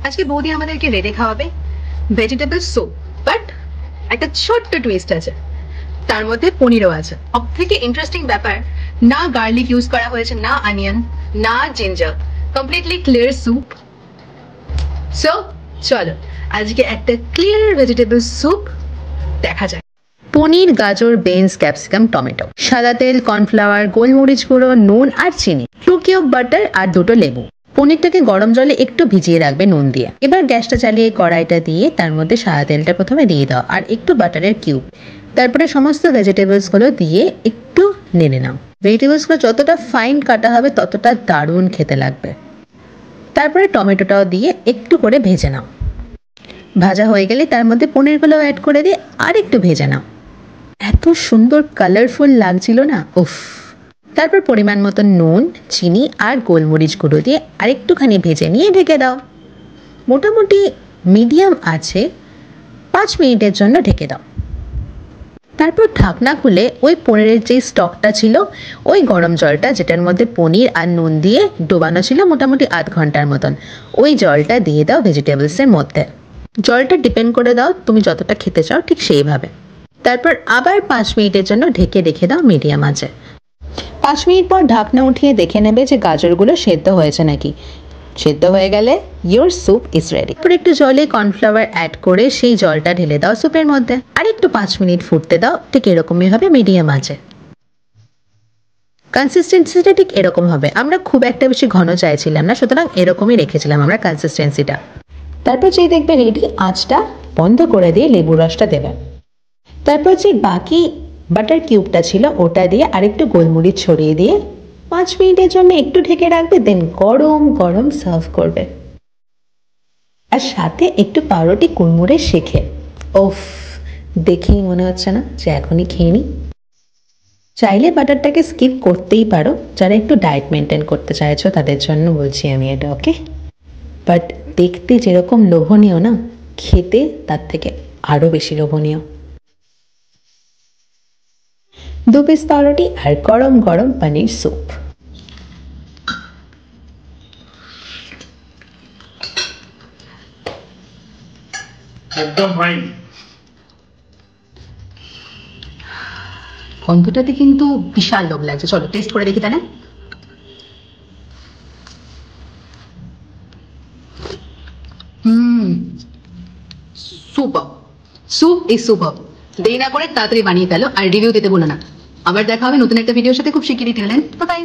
আজকে বৌদি আমাদেরকে রেঁধে খাওয়াবে ভেজিটেবল স্যুপ, বাট একটা ছোট্ট টুইস্ট আছে, তার মধ্যে পনিরও আছে। সব থেকে ইন্টারেস্টিং ব্যাপার, না গার্লিক ইউজ করা হয়েছে, না অনিয়ন, না ginger, completely clear soup. So চলো আজকে একটা ক্লিয়ার ভেজিটেবল স্যুপ দেখা যায়। পনির, গাজর, বিনস, ক্যাপসিকাম, টমেটো, সাদা তেল, কর্নফ্লাওয়ার, গোলমরিচ গুঁড়ো, নুন আর চিনি, 2 কিউব বাটার আর 2টো লেবু। পনিরটাকে গরম জলে একটু ভিজিয়ে রাখবে নুন দিয়ে। এবার গ্যাসটা চালিয়ে কড়াইটা দিয়ে তার মধ্যে সাদা তেলটা প্রথমে দিয়ে দাও আর একটু বাটারের কিউব। তারপরে সমস্ত ভেজিটেবলসগুলো দিয়ে একটু নেড়ে নাও। ভেজিটেবলসগুলো যতটা ফাইন কাটা হবে ততটা দারুণ খেতে লাগবে। তারপরে টমেটোটাও দিয়ে একটু করে ভেজে নাও। ভাজা হয়ে গেলে তার মধ্যে পনিরগুলো অ্যাড করে দিয়ে আর একটু ভেজে নাও। এত সুন্দর কালারফুল লাগছিল না, উফ। তারপর পরিমাণ মতো নুন, চিনি আর গোলমরিচ গুঁড়ো দিয়ে আরেকটুখানি ভেজে নিয়ে ঢেকে দাও। মোটামুটি মিডিয়াম আছে 5 মিনিটের জন্য ঢেকে দাও। তারপর ঢাকনা খুলে ওই পনিরের যে স্টকটা ছিল, ওই গরম জলটা যেটার মধ্যে পনির আর নুন দিয়ে ডোবানো ছিল মোটামুটি আধ ঘন্টার মতন, ওই জলটা দিয়ে দাও ভেজিটেবলসের মধ্যে। জলটা ডিপেন্ড করে দাও তুমি যতটা খেতে চাও, ঠিক সেইভাবে। তারপর আবার 5 মিনিটের জন্য ঢেকে রেখে দাও মিডিয়াম আঁচে। 5 মিনিট পর ঢাকনা উঠিয়ে দেখে নেবে যে গাজরগুলো সেদ্ধ হয়েছে নাকি। সেদ্ধ হয়ে গেলে ইয়োর স্যুপ ইজ রেডি। তারপর একটু জলে কর্নফ্লাওয়ার অ্যাড করে সেই জলটা ঢেলে দাও স্যুপের মধ্যে আর একটু 5 মিনিট ফুটতে দাও। ঠিক এরকমই হবে মিডিয়াম আঁচে। কনসিস্টেন্সিটা ঠিক এরকম হবে। আমরা খুব একটা বেশি ঘন চাইছিলাম না, সুতরাং এরকমই রেখেছিলাম আমরা কনসিস্টেন্সিটা। তারপর যেই দেখবে রেডি, আঁচটা বন্ধ করে দিয়ে লেবুর রসটা দেবে। তারপর যে বাকি বাটার কিউবটা ছিল ওটা দিয়ে আরেকটু গোলমরিচ ছড়িয়ে দিয়ে 5 মিনিটের জন্য একটু ঢেকে রাখবে। দেন গরম গরম সার্ভ করবে, আর সাথে একটু পাউরুটি কুড়মুড়ে শেখে। ওফ, দেখেই মনে হচ্ছে না যে এখনই খেয়ে নি। চাইলে বাটারটাকে স্কিপ করতেই পারো, যারা একটু ডায়েট মেনটেন করতে চাইছো তাদের জন্য বলছি আমি এটা, ওকে? বাট দেখতে যেরকম লোভনীয় না, খেতে তার থেকে আরও বেশি লোভনীয়। 2 পিস পাউরুটি আর গরম গরম পনির স্যুপ। একদম ফাইন। গন্ধটাতে কিন্তু বিশাল লোভ লাগছে। চলো টেস্ট করে দেখি তাহলে। Super, soup is super. দেরি না করে তাড়াতাড়ি বানিয়ে ফেলো আর রিভিউ দিতে বলো না। আবার দেখা হবে নতুন একটা ভিডিওর সাথে খুব শিগগিরই। Till then, bye by.